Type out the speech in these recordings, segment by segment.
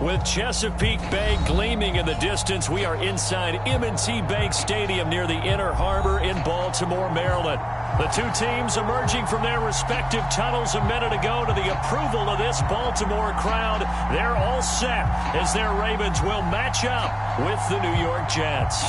With Chesapeake Bay gleaming in the distance, we are inside M&T Bank Stadium near the Inner Harbor in Baltimore, Maryland. The two teams emerging from their respective tunnels a minute ago to the approval of this Baltimore crowd. They're all set as their Ravens will match up with the New York Jets.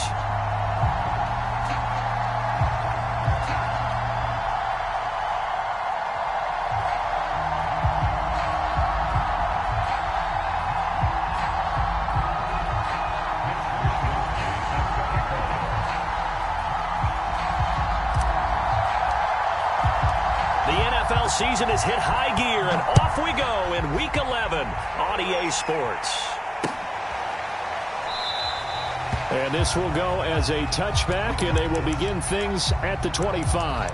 Season has hit high gear, and off we go in Week 11 on EA Sports. And this will go as a touchback, and they will begin things at the 25.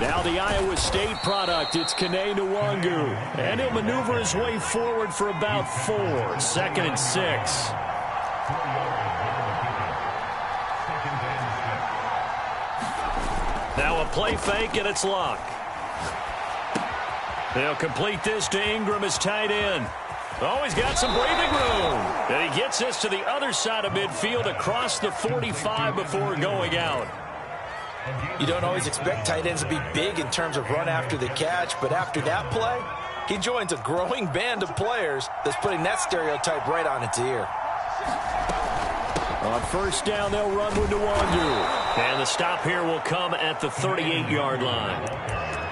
Now the Iowa State product, it's Kene Nwangu. And he'll maneuver his way forward for about 4. 2nd and 6. Now a play fake, and it's Luck. They'll complete this to Ingram as tight end. Oh, he's got some breathing room. And he gets this to the other side of midfield across the 45 before going out. You don't always expect tight ends to be big in terms of run after the catch, but after that play, he joins a growing band of players that's putting that stereotype right on its ear. On first down, they'll run with Nwangu. And the stop here will come at the 38-yard line.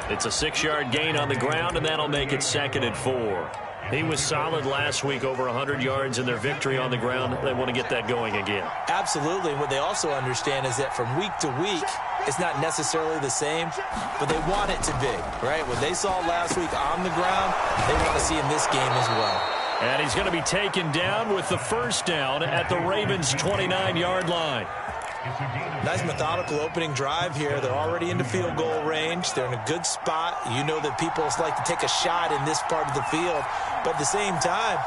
It's a 6-yard gain on the ground, and that'll make it 2nd and 4. He was solid last week, over 100 yards in their victory on the ground. They want to get that going again. Absolutely. What they also understand is that from week to week, it's not necessarily the same, but they want it to be, right? What they saw last week on the ground, they want to see in this game as well. And he's going to be taken down with the first down at the Ravens' 29-yard line. Nice methodical opening drive here. They're already into field goal range. They're in a good spot. You know that people like to take a shot in this part of the field. But at the same time,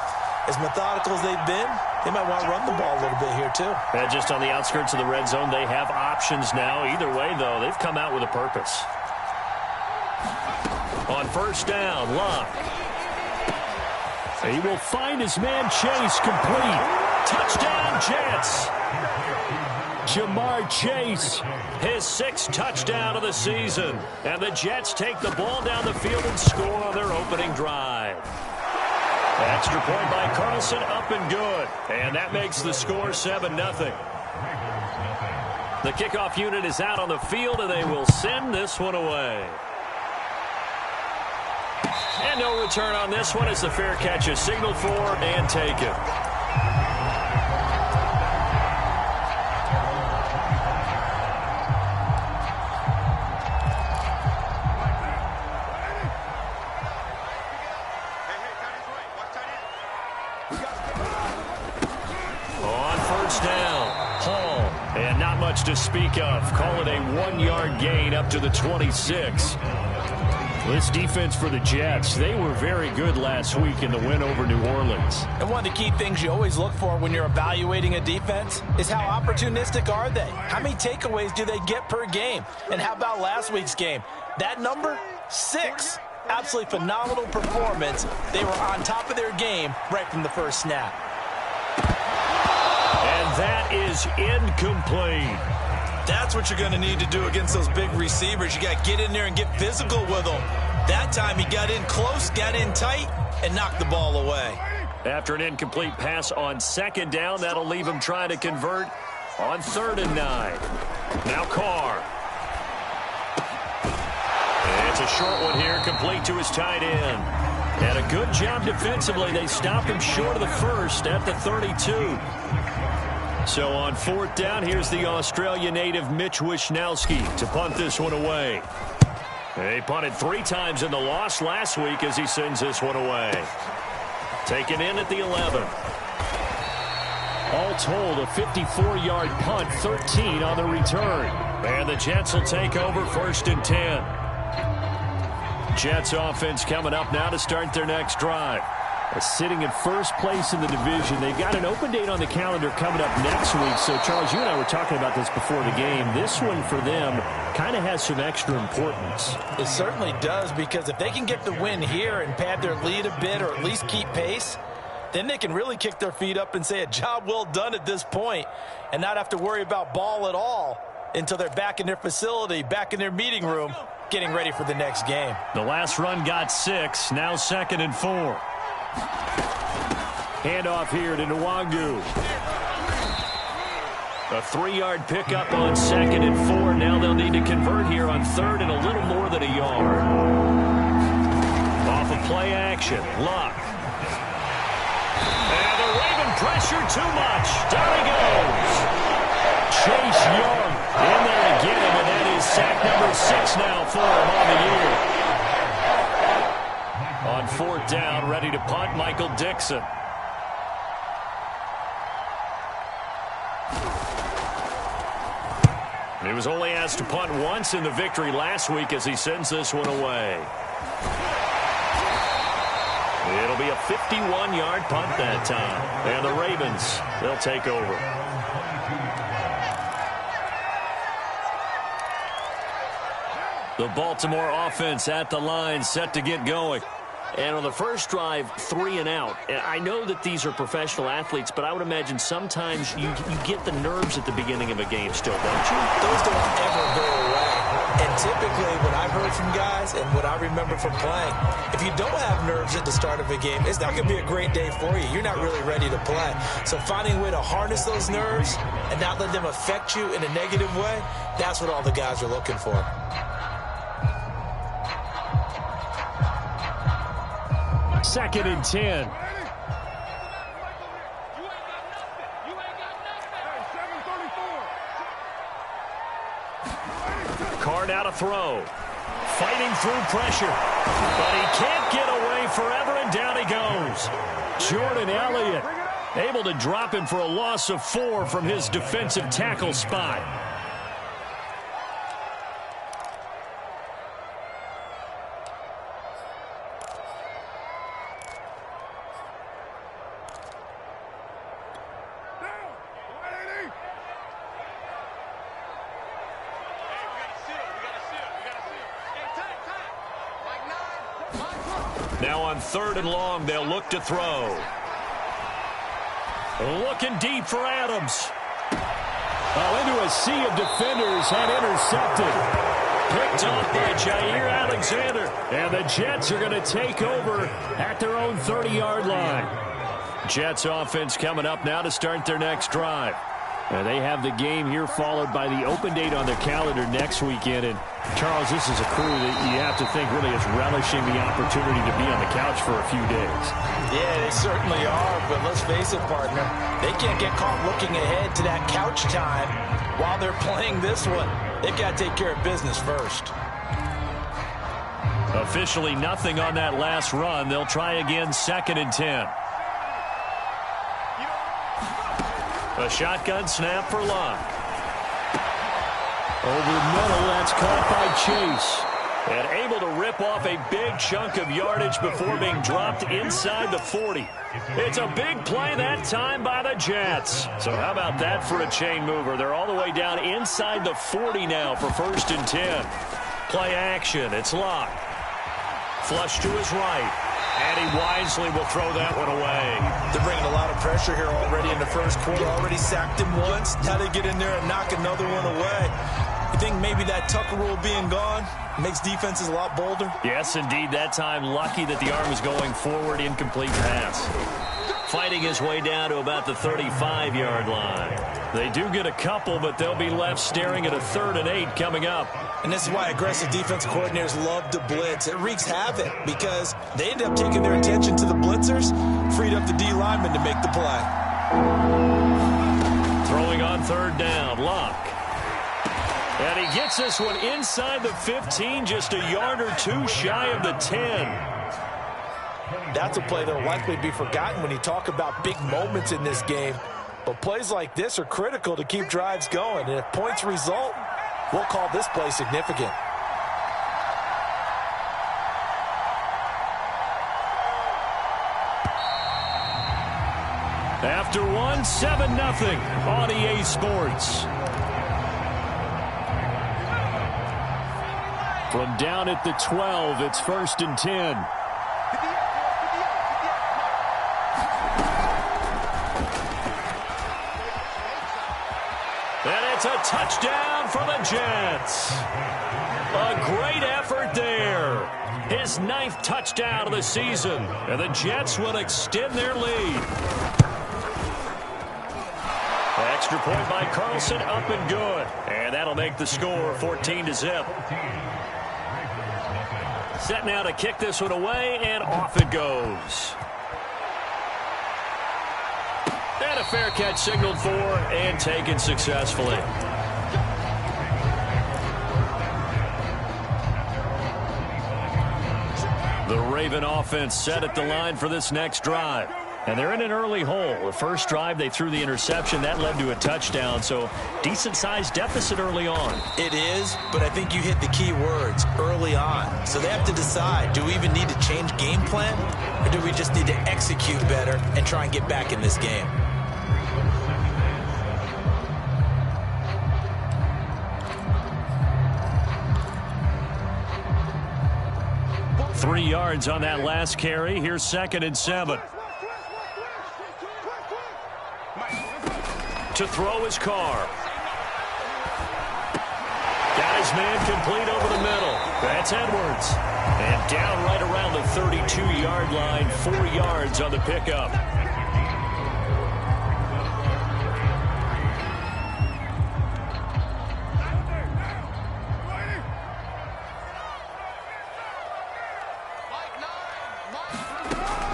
as methodical as they've been, they might want to run the ball a little bit here too. And just on the outskirts of the red zone, they have options now. Either way, though, they've come out with a purpose. On first down, Luck. He will find his man Chase complete. Touchdown, Jets. Jamar Chase, his 6th touchdown of the season. And the Jets take the ball down the field and score on their opening drive. Extra point by Carlson, up and good. And that makes the score 7-0. The kickoff unit is out on the field, and they will send this one away. And no return on this one as the fair catch is signaled for and taken. To speak of. Call it a 1-yard gain up to the 26. This defense for the Jets, they were very good last week in the win over New Orleans. And one of the key things you always look for when you're evaluating a defense is how opportunistic are they? How many takeaways do they get per game? And how about last week's game? That number, 6. Absolutely phenomenal performance. They were on top of their game right from the first snap. And that is incomplete. That's what you're going to need to do against those big receivers. You got to get in there and get physical with them. That time he got in close, got in tight, and knocked the ball away. After an incomplete pass on 2nd down, that'll leave him trying to convert on 3rd and 9. Now Carr. And it's a short one here, complete to his tight end. And a good job defensively. They stopped him short of the first at the 32. So on 4th down, here's the Australia native Mitch Wishnowsky to punt this one away. He punted 3 times in the loss last week as he sends this one away. Taken in at the 11. All told, a 54-yard punt, 13 on the return. And the Jets will take over 1st and 10. Jets offense coming up now to start their next drive. Sitting in first place in the division. They've got an open date on the calendar coming up next week. So, Charles, you and I were talking about this before the game. This one for them kind of has some extra importance. It certainly does, because if they can get the win here and pad their lead a bit or at least keep pace, then they can really kick their feet up and say a job well done at this point and not have to worry about ball at all until they're back in their facility, back in their meeting room, getting ready for the next game. The last run got 6, now 2nd and 4. Handoff here to Nwangu. A 3-yard pickup on 2nd and 4. Now they'll need to convert here on 3rd and a little more than a yard. Off of play action, Luck. And the Raven pressure too much. Down he goes. Chase Young in there again, and that is sack number 6 now for him on the year. On 4th down, ready to punt, Michael Dixon. He was only asked to punt once in the victory last week as he sends this one away. It'll be a 51-yard punt that time. And the Ravens, they'll take over. The Baltimore offense at the line, set to get going. And on the first drive, 3 and out. And I know that these are professional athletes, but I would imagine sometimes you get the nerves at the beginning of a game still, don't you? Those don't ever go away. And typically, what I've heard from guys and what I remember from playing, if you don't have nerves at the start of a game, it's not going to be a great day for you. You're not really ready to play. So finding a way to harness those nerves and not let them affect you in a negative way, that's what all the guys are looking for. Second and 10. Card out a throw. Fighting through pressure. But he can't get away forever, and down he goes. Jordan Elliott able to drop him for a loss of 4 from his defensive tackle spot. Now on 3rd and long, they'll look to throw. Looking deep for Adams. Into a sea of defenders and intercepted. Picked off by Jair Alexander. And the Jets are going to take over at their own 30-yard line. Jets offense coming up now to start their next drive. They have the game here followed by the open date on their calendar next weekend. And, Charles, this is a crew that you have to think really is relishing the opportunity to be on the couch for a few days. Yeah, they certainly are, but let's face it, partner. They can't get caught looking ahead to that couch time while they're playing this one. They've got to take care of business first. Officially nothing on that last run. They'll try again, 2nd and 10. A shotgun snap for Luck. Over middle, that's caught by Chase. And able to rip off a big chunk of yardage before being dropped inside the 40. It's a big play that time by the Jets. So how about that for a chain mover? They're all the way down inside the 40 now for 1st and 10. Play action, it's Luck. Flush to his right. And he wisely will throw that one away. They're bringing a lot of pressure here already in the first quarter. Already sacked him once. Now they get in there and knock another one away. You think maybe that Tucker rule being gone makes defenses a lot bolder? Yes, indeed. That time, lucky that the arm was going forward. Incomplete pass. Fighting his way down to about the 35-yard line. They do get a couple, but they'll be left staring at a 3rd and 8 coming up. And this is why aggressive defensive coordinators love to blitz. It wreaks havoc because they end up taking their attention to the blitzers, freed up the D lineman to make the play. third down. Luck. And he gets this one inside the 15, just a yard or two shy of the 10. That's a play that will likely be forgotten when you talk about big moments in this game. But plays like this are critical to keep drives going. And if points result, we'll call this play significant. After one, 7-0 on EA Sports. From down at the 12, it's 1st and 10. And it's a touchdown for the Jets. A great effort there. His 9th touchdown of the season. And the Jets will extend their lead. Extra point by Carlson, up and good. And that'll make the score 14-0. Set now to kick this one away, and off it goes. And a fair catch signaled for and taken successfully. The Raven offense set at the line for this next drive. And they're in an early hole. The first drive, they threw the interception. That led to a touchdown, so decent-sized deficit early on. It is, but I think you hit the key words, early on. So they have to decide, do we even need to change game plan, or do we just need to execute better and try and get back in this game? Three yards on that last carry. Here's 2nd and 7. To throw his Carr. Got his man complete over the middle. That's Edwards. And down right around the 32-yard line. 4 yards on the pickup.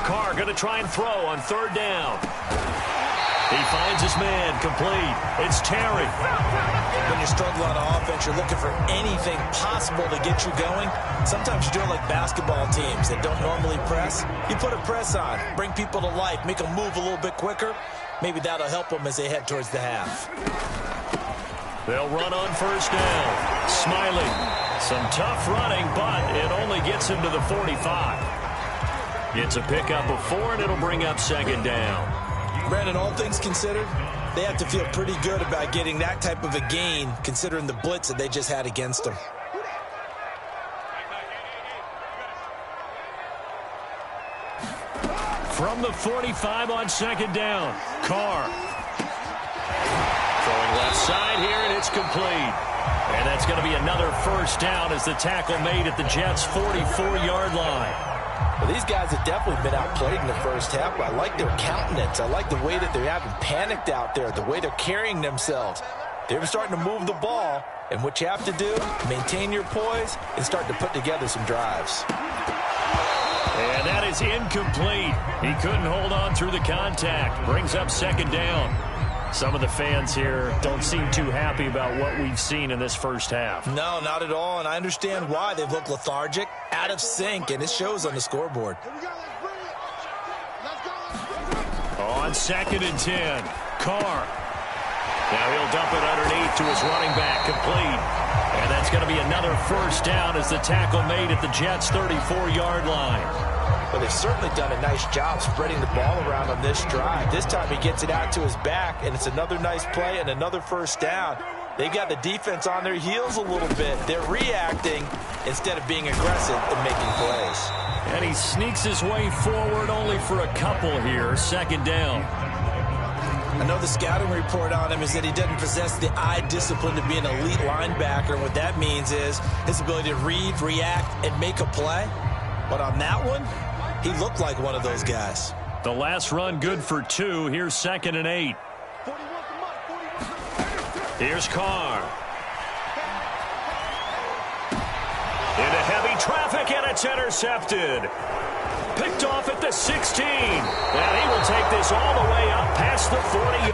Carr going to try and throw on 3rd down. He finds his man complete. It's Terry. When you struggle on offense, you're looking for anything possible to get you going. Sometimes you do it like basketball teams that don't normally press. You put a press on, bring people to life, make them move a little bit quicker. Maybe that'll help them as they head towards the half. They'll run on 1st down. Smiley. Some tough running, but it only gets him to the 45. It's a pickup of 4, and it'll bring up 2nd down. Brandon, all things considered, they have to feel pretty good about getting that type of a gain, considering the blitz that they just had against them. From the 45 on 2nd down, Carr. Throwing left side here, and it's complete. And that's going to be another 1st down as the tackle made at the Jets' 44-yard line. Well, these guys have definitely been outplayed in the first half, but I like their countenance. I like the way that they haven't panicked out there, the way they're carrying themselves. They're starting to move the ball, and what you have to do, maintain your poise and start to put together some drives. And that is incomplete. He couldn't hold on through the contact. Brings up 2nd down. Some of the fans here don't seem too happy about what we've seen in this first half. No, not at all, and I understand why. They've looked lethargic, out of sync, and it shows on the scoreboard. On 2nd and 10, Carr. Now he'll dump it underneath to his running back, complete. And that's going to be another 1st down as the tackle made at the Jets' 34-yard line. Well, they've certainly done a nice job spreading the ball around on this drive. This time he gets it out to his back, and it's another nice play and another 1st down. They've got the defense on their heels a little bit. They're reacting instead of being aggressive and making plays. And he sneaks his way forward only for a couple here. 2nd down. I know the scouting report on him is that he doesn't possess the eye discipline to be an elite linebacker. And what that means is his ability to read, react, and make a play. But on that one, he looked like one of those guys. The last run good for 2. Here's 2nd and 8. Here's Carr. Into heavy traffic, and it's intercepted. Picked off at the 16. And he will take this all the way up past the 40.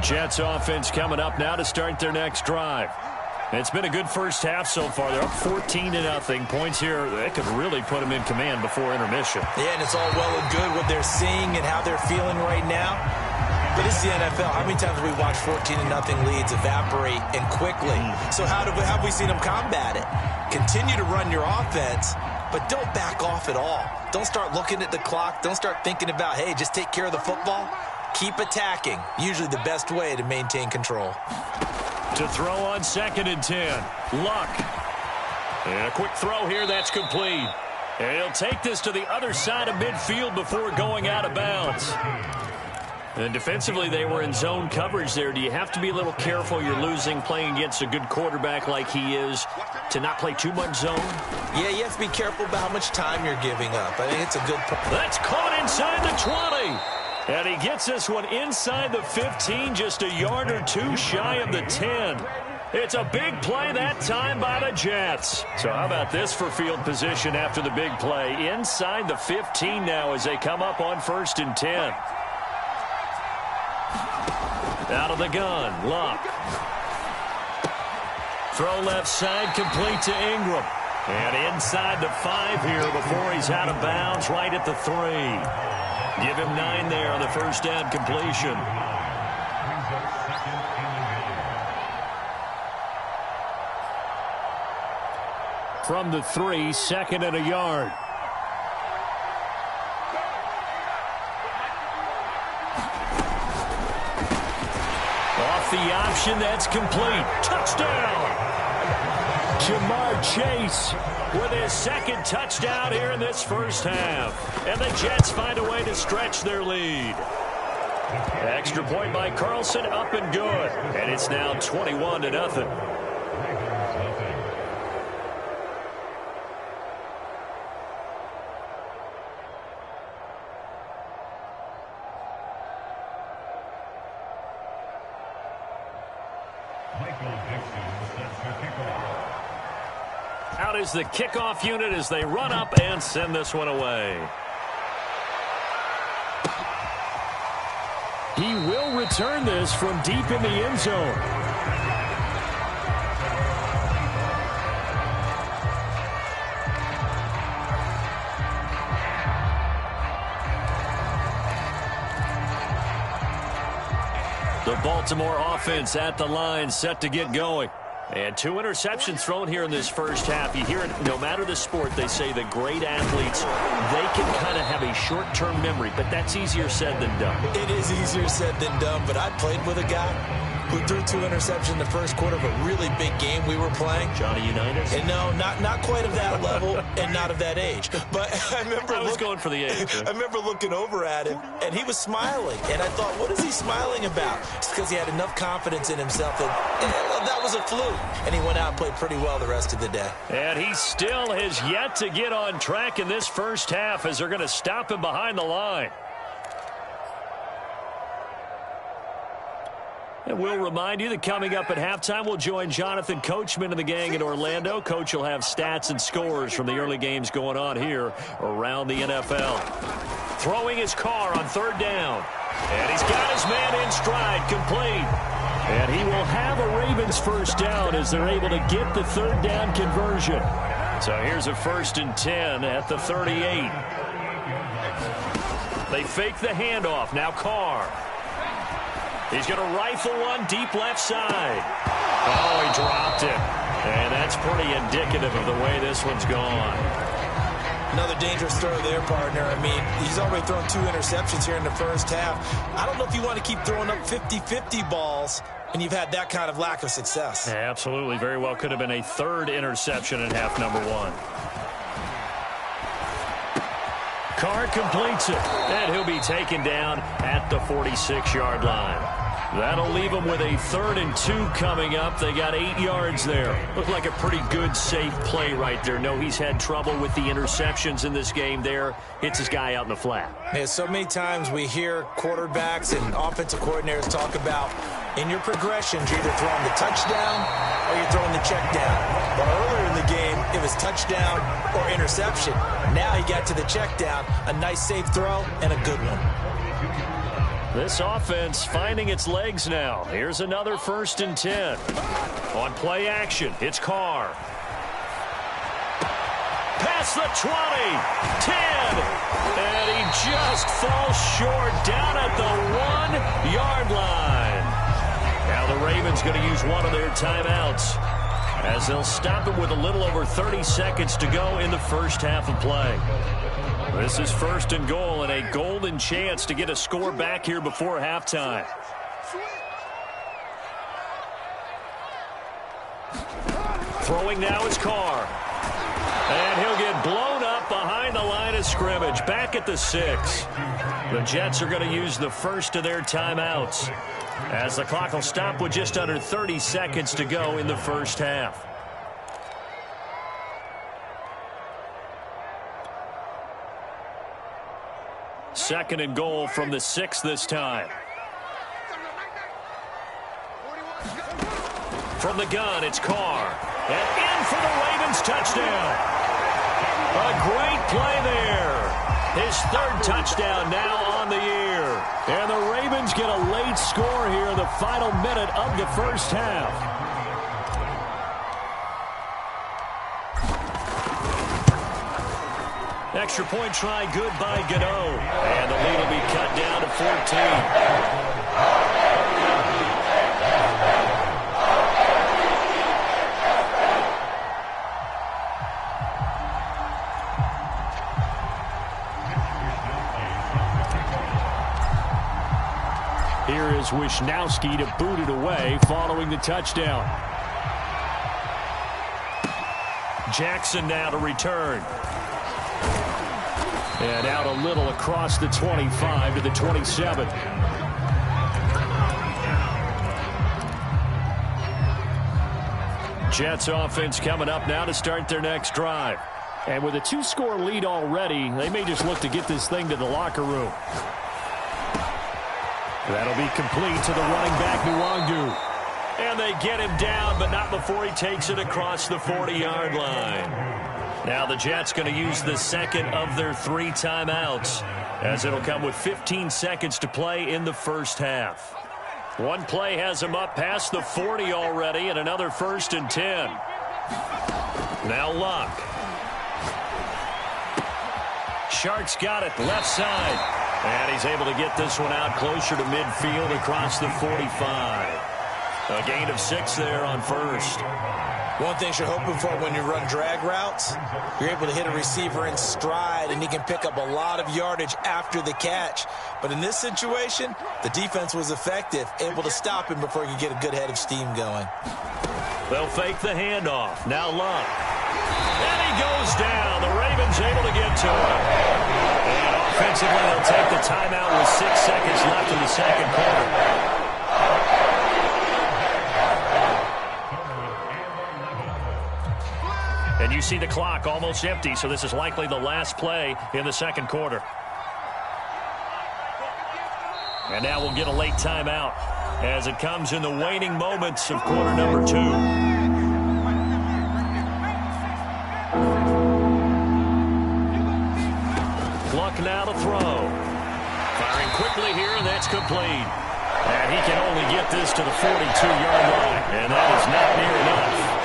Jets offense coming up now to start their next drive. It's been a good first half so far. They're up 14-0. Points here, that could really put them in command before intermission. Yeah, and it's all well and good what they're seeing and how they're feeling right now. But it's the NFL. How many times have we watched 14-0 leads evaporate and quickly? So how have we seen them combat it? Continue to run your offense, but don't back off at all. Don't start looking at the clock. Don't start thinking about, hey, just take care of the football. Keep attacking. Usually the best way to maintain control. To throw on 2nd and 10. Luck. And a quick throw here. That's complete. And he'll take this to the other side of midfield before going out of bounds. And defensively, they were in zone coverage there. Do you have to be a little careful? You're losing playing against a good quarterback like he is to not play too much zone? Yeah, you have to be careful about how much time you're giving up. I think it's a good point. That's caught inside the 20. And he gets this one inside the 15, just a yard or two shy of the 10. It's a big play that time by the Jets. So how about this for field position after the big play? Inside the 15 now as they come up on 1st and 10. Out of the gun, Luck. Throw left side, complete to Ingram. And inside the 5 here before he's out of bounds, right at the 3. Give him 9 there on the first down completion. From the 3, 2nd and a yard. Off the option, that's complete. Touchdown! Jamar Chase with his 2nd touchdown here in this first half. And the Jets find a way to stretch their lead. Extra point by Carlson, up and good. And it's now 21-0. Out is the kickoff unit as they run up and send this one away. He will return this from deep in the end zone. The Baltimore offense at the line, set to get going. And 2 interceptions thrown here in this first half. You hear it, no matter the sport, they say the great athletes, they can kind of have a short-term memory, but that's easier said than done. It is easier said than done, but I played with a guy who threw 2 interceptions in the first quarter of a really big game we were playing. Johnny Unitas? And no, not quite of that level and not of that age. But I was going for the age. I remember looking over at him, and he was smiling. And I thought, what is he smiling about? It's because he had enough confidence in himself that was a fluke. And he went out and played pretty well the rest of the day. And he still has yet to get on track in this first half as they're going to stop him behind the line. And we'll remind you that coming up at halftime, we'll join Jonathan Coachman and the gang in Orlando. Coach will have stats and scores from the early games going on here around the NFL. Throwing his car on 3rd down. And he's got his man in stride, complete. And he will have a Ravens first down as they're able to get the 3rd down conversion. So here's a 1st and 10 at the 38. They fake the handoff. Now Carr. He's going to rifle one deep left side. Oh, he dropped it. And that's pretty indicative of the way this one's gone. Another dangerous throw there, partner. I mean, he's already thrown 2 interceptions here in the first half. I don't know if you want to keep throwing up 50-50 balls, and you've had that kind of lack of success. Yeah, absolutely. Very well could have been a 3rd interception in half number 1. Carr completes it, and he'll be taken down at the 46-yard line. That'll leave them with a 3rd and 2 coming up. They got 8 yards there. Looked like a pretty good, safe play right there. No, he's had trouble with the interceptions in this game there. Hits his guy out in the flat. Yeah, so many times we hear quarterbacks and offensive coordinators talk about in your progressions, you're either throwing the touchdown or you're throwing the check down. But earlier in the game, it was touchdown or interception. Now he got to the check down, a nice safe throw and a good one. This offense finding its legs now. Here's another 1st and 10. On play action, it's Carr. Past the 20, 10, and he just falls short down at the 1-yard line. Now the Ravens going to use one of their timeouts as they'll stop it with a little over 30 seconds to go in the first half of play. This is 1st and goal and a golden chance to get a score back here before halftime. Throwing now is Carr. And he'll get blown up behind the line of scrimmage, back at the 6. The Jets are going to use the first of their timeouts as the clock will stop with just under 30 seconds to go in the first half. Second and goal from the 6 this time. From the gun, it's Carr. And in for the Ravens touchdown. A great play there. His 3rd touchdown now on the year. And the Ravens get a late score here in the final minute of the first half. Extra point try good by Gano. And the lead will be cut down to 14. Here is Wisnowski to boot it away following the touchdown. Jackson now to return. And out a little across the 25 to the 27. Jets offense coming up now to start their next drive. And with a 2-score lead already, they may just look to get this thing to the locker room. That'll be complete to the running back, Nwangu. And they get him down, but not before he takes it across the 40-yard line. Now the Jets going to use the second of their 3 timeouts, as it'll come with 15 seconds to play in the first half. One play has him up past the 40 already, and another 1st and 10. Now Luck. Sharks got it left side. And he's able to get this one out closer to midfield across the 45. A gain of 6 there on 1st. One thing you're hoping for when you run drag routes, you're able to hit a receiver in stride, and he can pick up a lot of yardage after the catch. But in this situation, the defense was effective, able to stop him before he could get a good head of steam going. They'll fake the handoff. Now Luck. And he goes down. The Ravens able to get to him. And offensively, they'll take the timeout with 6 seconds left in the second quarter. And you see the clock almost empty, so this is likely the last play in the second quarter. And now we'll get a late timeout as it comes in the waning moments of quarter number 2. Luck now to throw. Firing quickly here, and that's complete. And he can only get this to the 42-yard line, and that is not near enough.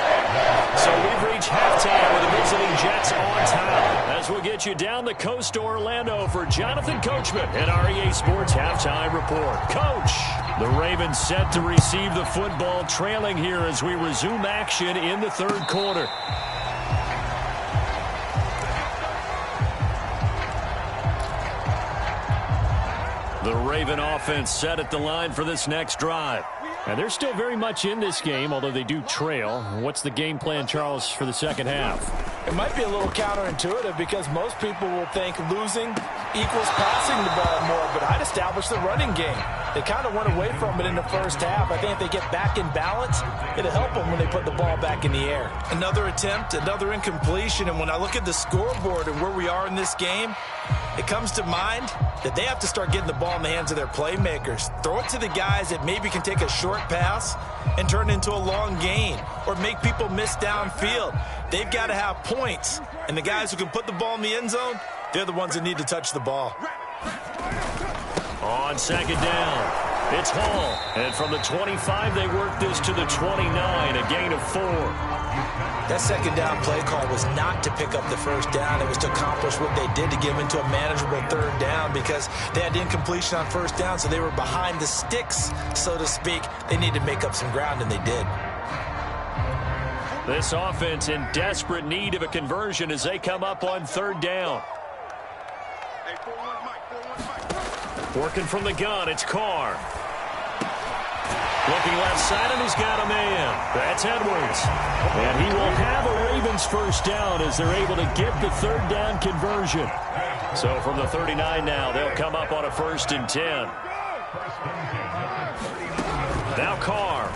So we've reached halftime with the visiting Jets on top, as we'll get you down the coast to Orlando for Jonathan Coachman and REA Sports Halftime Report. Coach, the Ravens set to receive the football, trailing here as we resume action in the third quarter. The Raven offense set at the line for this next drive. And they're still very much in this game, although they do trail. What's the game plan, Charles, for the second half? It might be a little counterintuitive because most people will think losing equals passing the ball more, but I'd establish the running game. They kind of went away from it in the first half. I think if they get back in balance, it'll help them when they put the ball back in the air. Another attempt, another incompletion, and when I look at the scoreboard and where we are in this game, it comes to mind that they have to start getting the ball in the hands of their playmakers. Throw it to the guys that maybe can take a short pass and turn it into a long gain or make people miss downfield. They've got to have points, and the guys who can put the ball in the end zone, they're the ones that need to touch the ball. On second down, it's Hall. And from the 25, they work this to the 29, a gain of 4. That second down play call was not to pick up the first down. It was to accomplish what they did to get them into a manageable third down because they had incompletion on first down, so they were behind the sticks, so to speak. They needed to make up some ground, and they did. This offense in desperate need of a conversion as they come up on third down. Working from the gun, it's Carr. Looking left side, and he's got a man. That's Edwards. And he will have a Ravens first down as they're able to get the third down conversion. So from the 39 now, they'll come up on a 1st and 10. Now Carr.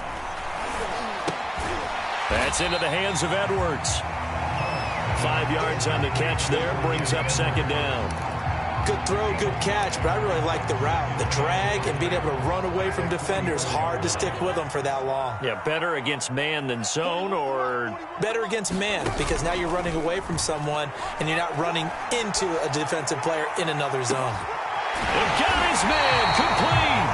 That's into the hands of Edwards. 5 yards on the catch there, brings up second down. Good throw, good catch, but I really like the route. The drag and being able to run away from defenders, hard to stick with them for that long. Yeah, better against man than zone, or? Better against man, because now you're running away from someone and you're not running into a defensive player in another zone. And got his man complete.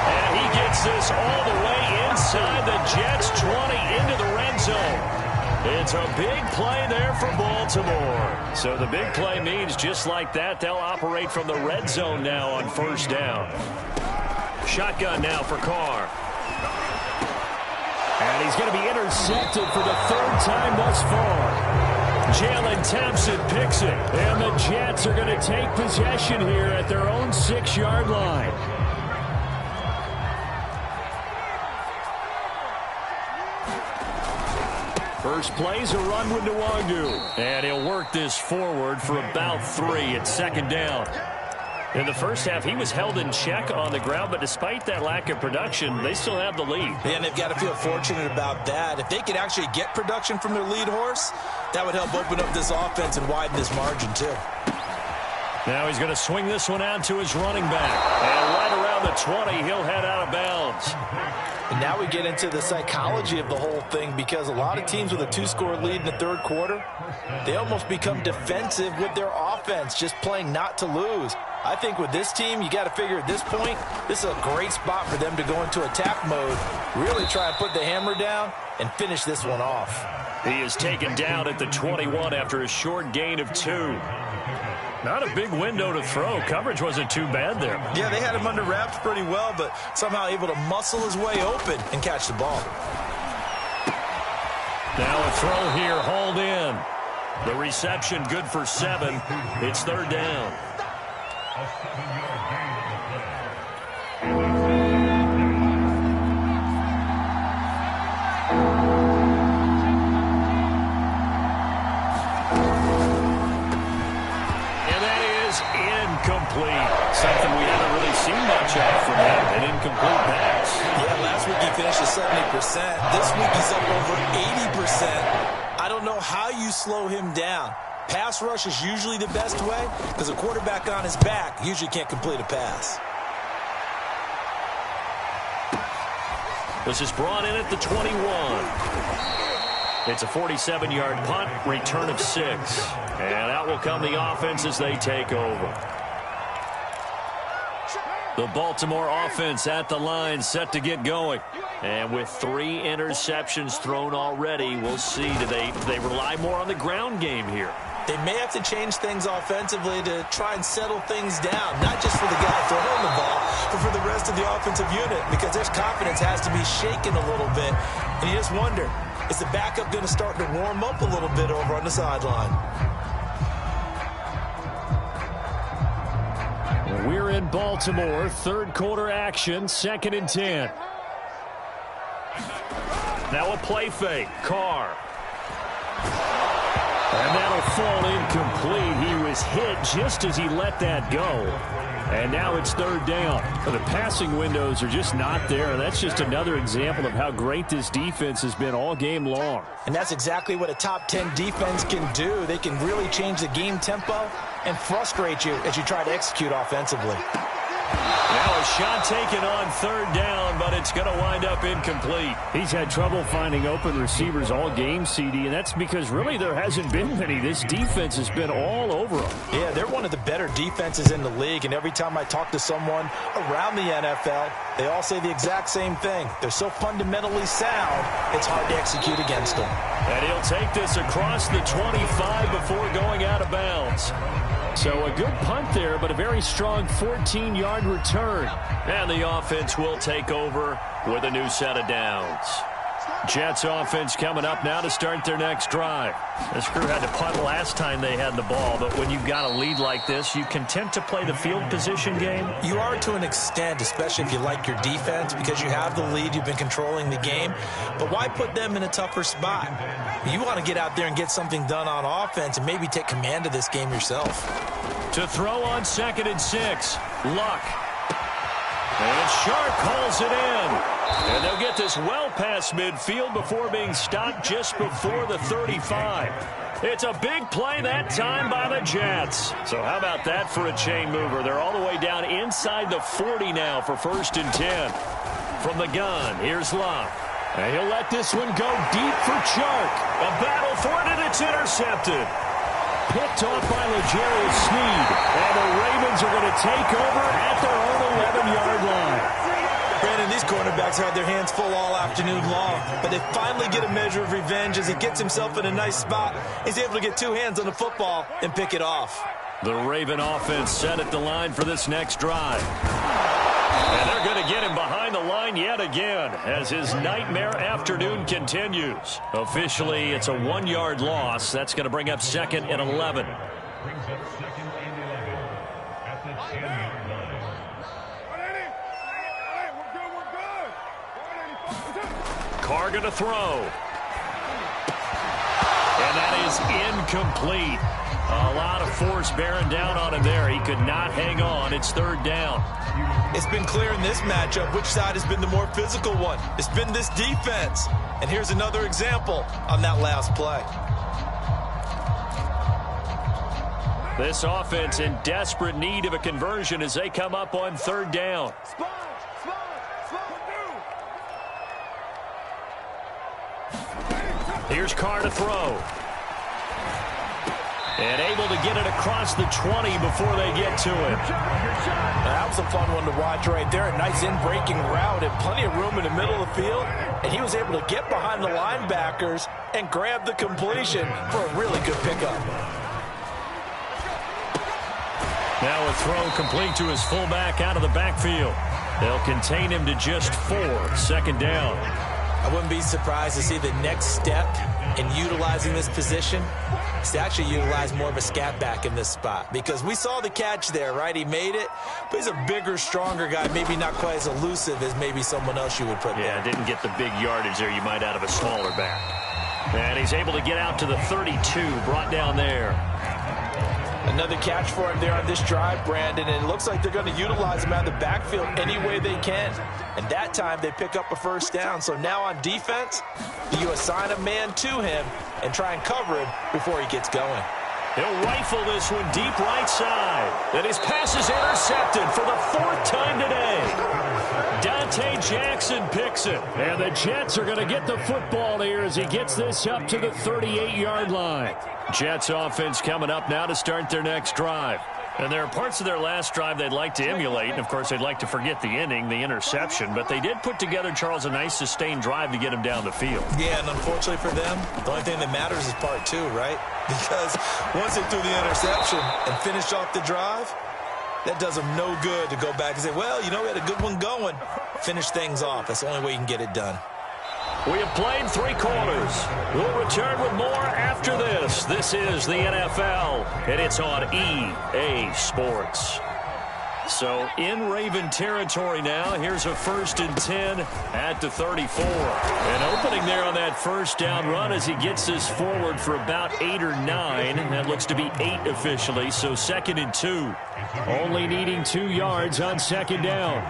And he gets this all the way inside the Jets 20 into the red zone. It's a big play there for Baltimore. So the big play means just like that, they'll operate from the red zone now on first down. Shotgun now for Carr. And he's going to be intercepted for the 3rd time thus far. Jalen Thompson picks it. And the Jets are going to take possession here at their own 6-yard line. First play's a run with Nwangu. And he'll work this forward for about 3 at second down. In the first half, he was held in check on the ground, but despite that lack of production, they still have the lead. Yeah, and they've got to feel fortunate about that. If they could actually get production from their lead horse, that would help open up this offense and widen this margin, too. Now he's going to swing this one out to his running back. And right around the 20, he'll head out of bounds. And now we get into the psychology of the whole thing, because a lot of teams with a 2-score lead in the third quarter, they almost become defensive with their offense, just playing not to lose. I think with this team, you got to figure at this point, this is a great spot for them to go into attack mode, really try and put the hammer down and finish this one off. He is taken down at the 21 after a short gain of 2. Not a big window to throw. Coverage wasn't too bad there. Yeah, they had him under wraps pretty well, but somehow able to muscle his way open and catch the ball. Now a throw here, hauled in. The reception good for 7. It's third down. Incomplete. Something we haven't really seen much of from him. An incomplete pass. Yeah, last week he finished at 70%. This week he's up over 80%. I don't know how you slow him down. Pass rush is usually the best way because a quarterback on his back usually can't complete a pass. This is brought in at the 21. It's a 47-yard punt, return of 6. And out will come the offense as they take over. The Baltimore offense at the line, set to get going. And with 3 interceptions thrown already, we'll see. Do they rely more on the ground game here? They may have to change things offensively to try and settle things down, not just for the guy throwing the ball, but for the rest of the offensive unit, because their confidence has to be shaken a little bit. And you just wonder, is the backup going to start to warm up a little bit over on the sideline? We're in Baltimore, third quarter action, 2nd and 10. Now a play fake, Carr. And that'll fall incomplete. He was hit just as he let that go. And now it's third down. The passing windows are just not there. That's just another example of how great this defense has been all game long. And that's exactly what a top 10 defense can do. They can really change the game tempo and frustrate you as you try to execute offensively. Now a shot taken on third down, but it's going to wind up incomplete. He's had trouble finding open receivers all game, CD, and that's because really there hasn't been many. This defense has been all over them. Yeah, they're one of the better defenses in the league, and every time I talk to someone around the NFL, they all say the exact same thing. They're so fundamentally sound, it's hard to execute against them. And he'll take this across the 25 before going out of bounds. So a good punt there, but a very strong 14-yard return. And the offense will take over with a new set of downs. Jets offense coming up now to start their next drive. This crew had to punt last time they had the ball, but when you've got a lead like this, you content to play the field position game? You are to an extent, especially if you like your defense, because you have the lead, you've been controlling the game. But why put them in a tougher spot? You want to get out there and get something done on offense and maybe take command of this game yourself. To throw on 2nd and 6, Luck. And Sharp calls it in. And they'll get this well past midfield before being stopped just before the 35. It's a big play that time by the Jets. So how about that for a chain mover? They're all the way down inside the 40 now for 1st and 10. From the gun, here's Luck. And he'll let this one go deep for Chark. A battle for it, and it's intercepted. Picked off by L'Jarius Sneed. And the Ravens are going to take over at their own 11-yard line. Brandon, these cornerbacks had their hands full all afternoon long, but they finally get a measure of revenge as he gets himself in a nice spot. He's able to get 2 hands on the football and pick it off. The Raven offense set at the line for this next drive. And they're going to get him behind the line yet again as his nightmare afternoon continues. Officially, it's a 1-yard loss. That's going to bring up 2nd and 11. Carr going to throw. And that is incomplete. A lot of force bearing down on him there. He could not hang on. It's 3rd down. It's been clear in this matchup which side has been the more physical one. It's been this defense. And here's another example on that last play. This offense in desperate need of a conversion as they come up on 3rd down. Here's Carr to throw. And able to get it across the 20 before they get to him. That was a fun one to watch right there. A nice in-breaking route and plenty of room in the middle of the field. And he was able to get behind the linebackers and grab the completion for a really good pickup. Now a throw complete to his fullback out of the backfield. They'll contain him to just 4. 2nd down. I wouldn't be surprised to see the next step in utilizing this position is to actually utilize more of a scat back in this spot. Because we saw the catch there, right? He made it, but he's a bigger, stronger guy, maybe not quite as elusive as maybe someone else you would put there. Yeah, didn't get the big yardage there you might out of a smaller back. And he's able to get out to the 32, brought down there. Another catch for him there on this drive, Brandon, and it looks like they're going to utilize him out of the backfield any way they can. And that time they pick up a 1st down. So now on defense, you assign a man to him and try and cover him before he gets going. He'll rifle this one deep right side. And his pass is intercepted for the 4th time today. Dante Jackson picks it. And the Jets are going to get the football here as he gets this up to the 38-yard line. Jets offense coming up now to start their next drive. And there are parts of their last drive they'd like to emulate. And, of course, they'd like to forget the inning, the interception. But they did put together, Charles, a nice sustained drive to get him down the field. Yeah, and unfortunately for them, the only thing that matters is part 2, right? Because once they threw the interception and finished off the drive, that does them no good to go back and say, well, you know, we had a good one going. Finish things off. That's the only way you can get it done. We have played 3 quarters. We'll return with more after this. This is the NFL, and it's on EA Sports. So in Raven territory now, here's a 1st and 10 at the 34. And opening there on that 1st down run as he gets this forward for about 8 or 9. That looks to be 8 officially, so 2nd and 2. Only needing 2 yards on 2nd down.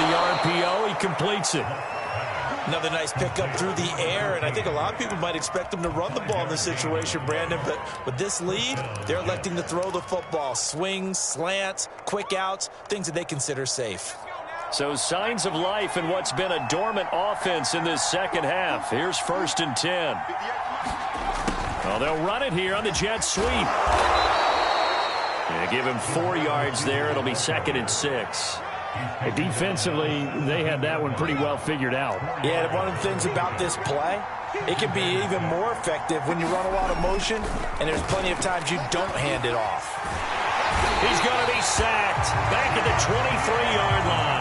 The RPO, he completes it. Another nice pickup through the air, and I think a lot of people might expect them to run the ball in this situation, Brandon, but with this lead, they're electing to throw the football. Swings, slants, quick outs, things that they consider safe. So signs of life in what's been a dormant offense in this second half. Here's 1st and 10. Well, they'll run it here on the jet sweep. Yeah, give him 4 yards there. It'll be 2nd and 6. And defensively, they had that one pretty well figured out. Yeah, one of the things about this play, it can be even more effective when you run a lot of motion, and there's plenty of times you don't hand it off. He's going to be sacked back at the 23-yard line.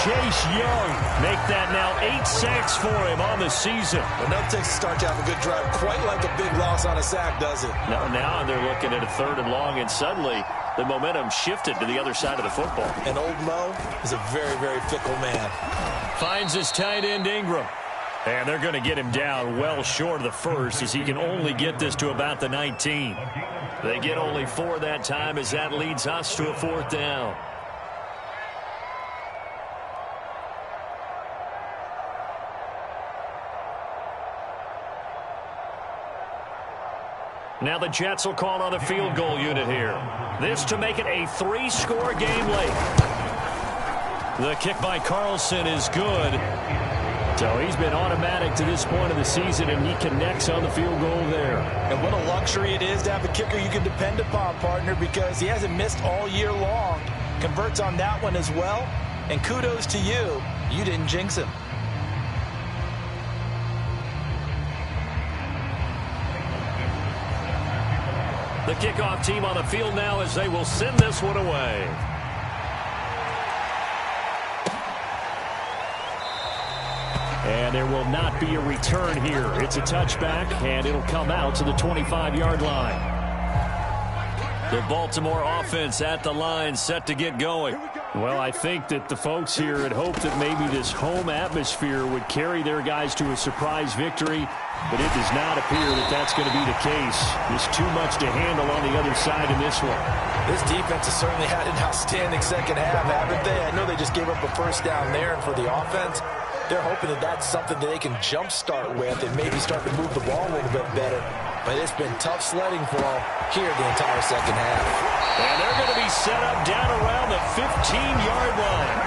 Chase Young make that now 8 sacks for him on the season. Enough takes to start to have a good drive, quite like a big loss on a sack, does it? Now they're looking at a 3rd and long, and suddenly the momentum shifted to the other side of the football. And old Mo is a very, very fickle man. Finds his tight end Ingram. And they're going to get him down well short of the 1st, as he can only get this to about the 19. They get only 4 that time, as that leads us to a 4th down. Now the Jets will call on the field goal unit here. This to make it a 3-score game late. The kick by Carlson is good. So he's been automatic to this point of the season, and he connects on the field goal there. And what a luxury it is to have a kicker you can depend upon, partner, because he hasn't missed all year long. Converts on that one as well. And kudos to you. You didn't jinx him. The kickoff team on the field now, as they will send this one away. And there will not be a return here. It's a touchback, and it'll come out to the 25-yard line. The Baltimore offense at the line, set to get going. Well, I think that the folks here had hoped that maybe this home atmosphere would carry their guys to a surprise victory, but it does not appear that that's going to be the case. There's too much to handle on the other side in this one. This defense has certainly had an outstanding second half, haven't they? I know they just gave up a 1st down there, and for the offense, they're hoping that that's something that they can jumpstart with and maybe start to move the ball a little bit better. But it's been tough sledding for them here the entire second half. And they're going to be set up down around the 15-yard line.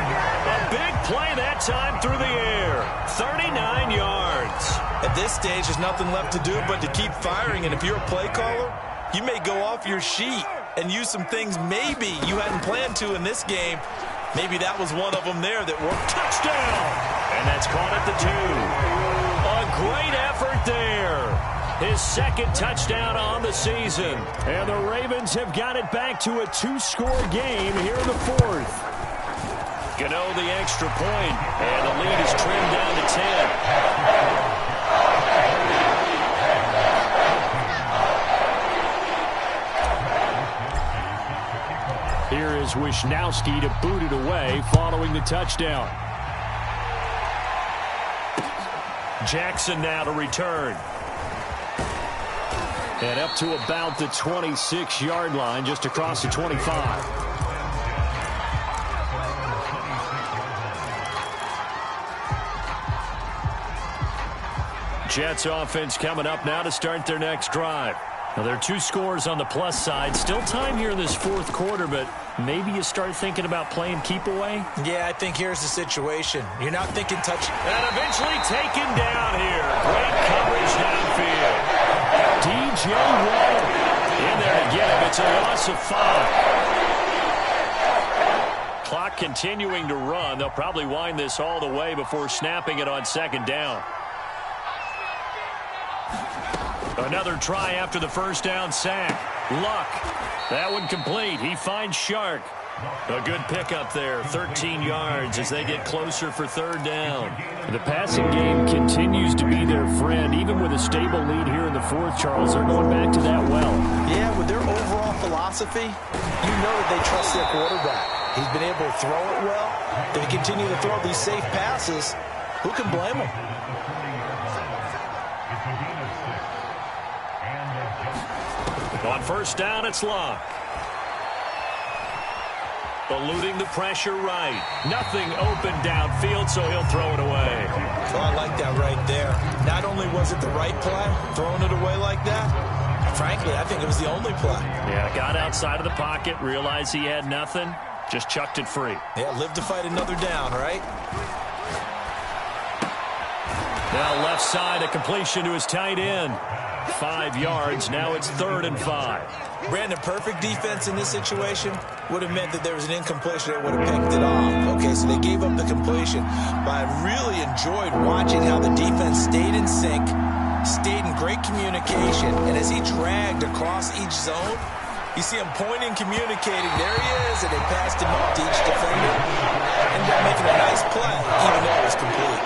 A big play that time through the air. 39 yards. At this stage, there's nothing left to do but to keep firing. And if you're a play caller, you may go off your sheet and use some things maybe you hadn't planned to in this game. Maybe that was one of them there that worked. Touchdown! And that's caught at the 2. A great effort there. His 2nd touchdown on the season. And the Ravens have got it back to a 2-score game here in the 4th. Gano the extra point, and the lead is trimmed down to 10. Here is Wisnowski to boot it away following the touchdown. Jackson now to return. And up to about the 26-yard line, just across the 25. Jets offense coming up now to start their next drive. Now, there are 2 scores on the plus side. Still time here in this 4th quarter, but maybe you start thinking about playing keep away? Yeah, I think here's the situation. You're not thinking touch. And eventually taken down here. Great coverage downfield. DJ Waddle in there to get him. It's a loss of 5. Clock continuing to run. They'll probably wind this all the way before snapping it on 2nd down. Another try after the 1st down sack. Luck. That one complete. He finds Shark. A good pickup there. 13 yards as they get closer for 3rd down. The passing game continues to be their friend. Even with a stable lead here in the 4th, Charles, they're going back to that well. Yeah, with their overall philosophy, you know that they trust their quarterback. He's been able to throw it well. They continue to throw these safe passes. Who can blame them? On 1st down, it's Luck. Eluding the pressure right. Nothing open downfield, so he'll throw it away. Oh, I like that right there. Not only was it the right play, throwing it away like that, frankly, I think it was the only play. Yeah, got outside of the pocket, realized he had nothing, Just chucked it free. Yeah, live to fight another down, right? Now left side, a completion to his tight end. 5 yards. Now it's 3rd and 5. Brandon, perfect defense in this situation would have meant that there was an incompletion that would have picked it off. Okay, so they gave up the completion. But I really enjoyed watching how the defense stayed in sync, stayed in great communication, and as he dragged across each zone, you see him pointing, communicating. There he is, and they passed him up to each defender. Ended up making a nice play, even though it was complete.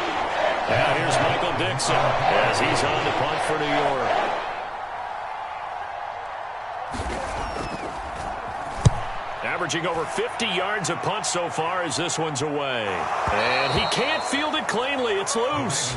Now here's Michael Dixon as he's on to punt for New York. Averaging over 50 yards a punt so far as this one's away. And he can't field it cleanly. It's loose.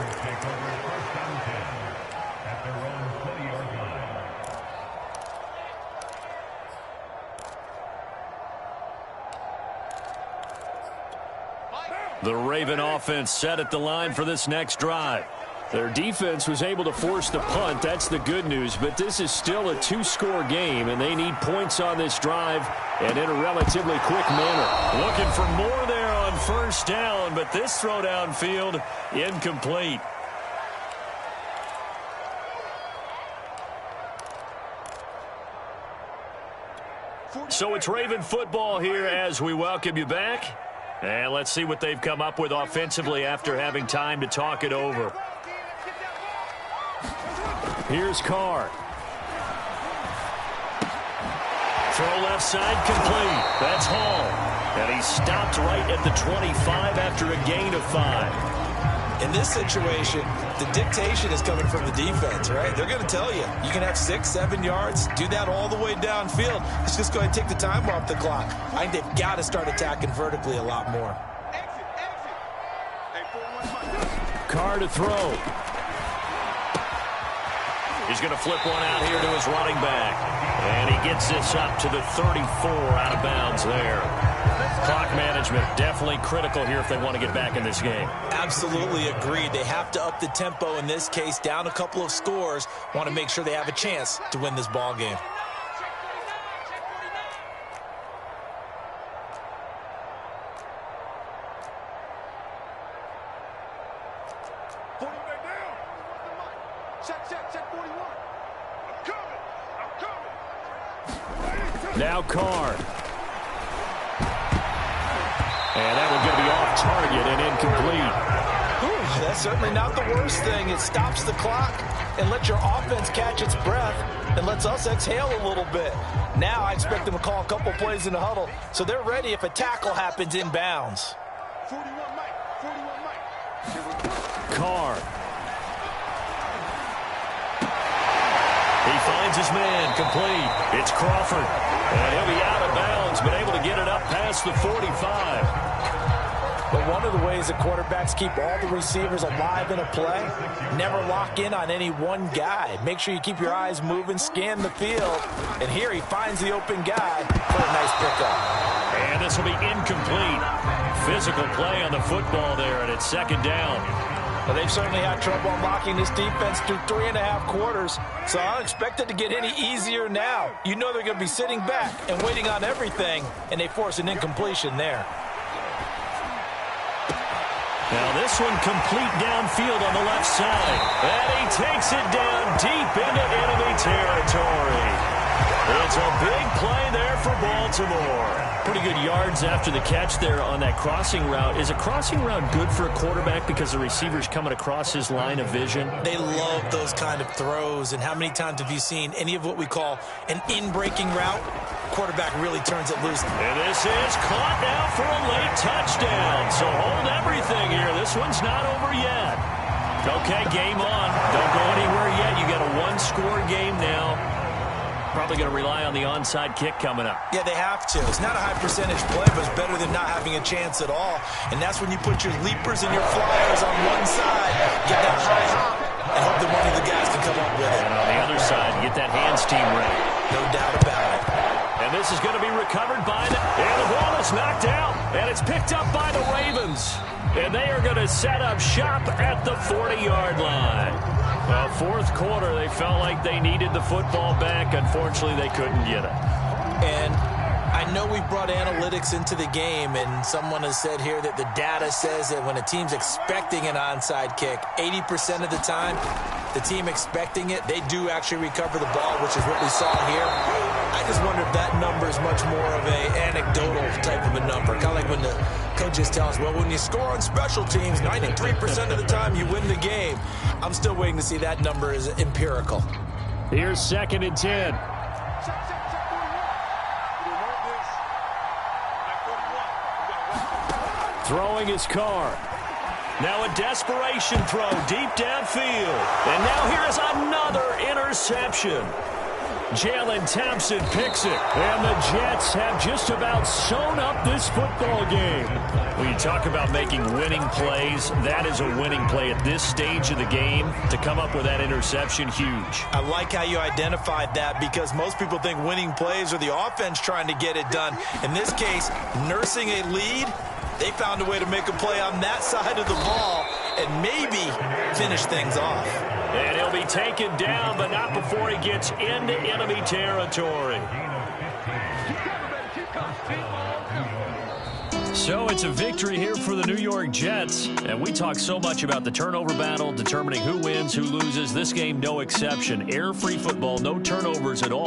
The Raven offense set at the line for this next drive. Their defense was able to force the punt. That's the good news. But this is still a 2-score game, and they need points on this drive and in a relatively quick manner. Looking for more there on first down, but this throw downfield incomplete. So it's Raven football here as we welcome you back. And let's see what they've come up with offensively after having time to talk it over. Here's Carr. Throw left side complete. That's Hall. And he stopped right at the 25 after a gain of 5. In this situation, the dictation is coming from the defense, right? They're going to tell you, you can have 6, 7 yards, do that all the way downfield. It's just going to take the time off the clock. I think they've got to start attacking vertically a lot more. Carr to throw. He's going to flip one out here to his running back. And he gets this up to the 34 out of bounds there. Clock management definitely critical here if they want to get back in this game. Absolutely agreed. They have to up the tempo in this case, down a couple of scores. Want to make sure they have a chance to win this ball game. Now Carr. And that one going to be off target and incomplete. Ooh, that's certainly not the worst thing. It stops the clock and lets your offense catch its breath and lets us exhale a little bit. Now I expect them to call a couple plays in the huddle so they're ready if a tackle happens inbounds. Carr. He finds his man, complete. It's Crawford. And he'll be out of bounds, but able to get it up past the 45. But one of the ways that quarterbacks keep all the receivers alive in a play, never lock in on any one guy. Make sure you keep your eyes moving, scan the field. And here he finds the open guy for a nice pickup. And this will be incomplete. Physical play on the football there, and it's 2nd down. Well, they've certainly had trouble unlocking this defense through 3.5 quarters, so I don't expect it to get any easier now. You know they're going to be sitting back and waiting on everything, and they force an incompletion there. Now this one complete downfield on the left side. And he takes it down deep into enemy territory. It's a big play there for Baltimore. Pretty good yards after the catch there on that crossing route. Is a crossing route good for a quarterback because the receiver's coming across his line of vision? They love those kind of throws. And how many times have you seen any of what we call an in-breaking route? Quarterback really turns it loose. And this is caught now for a late touchdown. So hold everything here. This one's not over yet. Okay, game on. Don't go anywhere yet. You got a 1-score game now. Probably going to rely on the onside kick coming up. Yeah, they have to. It's not a high percentage play, but it's better than not having a chance at all. And that's when you put your leapers and your flyers on one side, get that high hop, and hope that one of the guys can come up with it. And on the other side, get that hands team ready. No doubt about it. And this is going to be recovered by the... And the ball is knocked out, and it's picked up by the Ravens. And they are going to set up shop at the 40-yard line. Well, 4th quarter, they felt like they needed the football back. Unfortunately, they couldn't get it. And I I know we brought analytics into the game, and someone has said here that the data says that when a team's expecting an onside kick, 80% of the time, the team expecting it, they do actually recover the ball, which is what we saw here. I just wonder if that number is much more of an anecdotal type of a number. Kind of like when the coaches tell us, well, when you score on special teams, 93% of the time you win the game. I'm still waiting to see that number is empirical. Here's 2nd and 10. Throwing his car. Now a desperation throw deep downfield. And now here is another interception. Jalen Thompson picks it. And the Jets have just about sewn up this football game. When you talk about making winning plays, that is a winning play at this stage of the game. To come up with that interception, huge. I like how you identified that, because most people think winning plays are the offense trying to get it done. In this case, nursing a lead, they found a way to make a play on that side of the ball and maybe finish things off. And he'll be taken down, but not before he gets into enemy territory. So it's a victory here for the New York Jets. And we talk so much about the turnover battle, determining who wins, who loses. This game, no exception. Air-free football, no turnovers at all.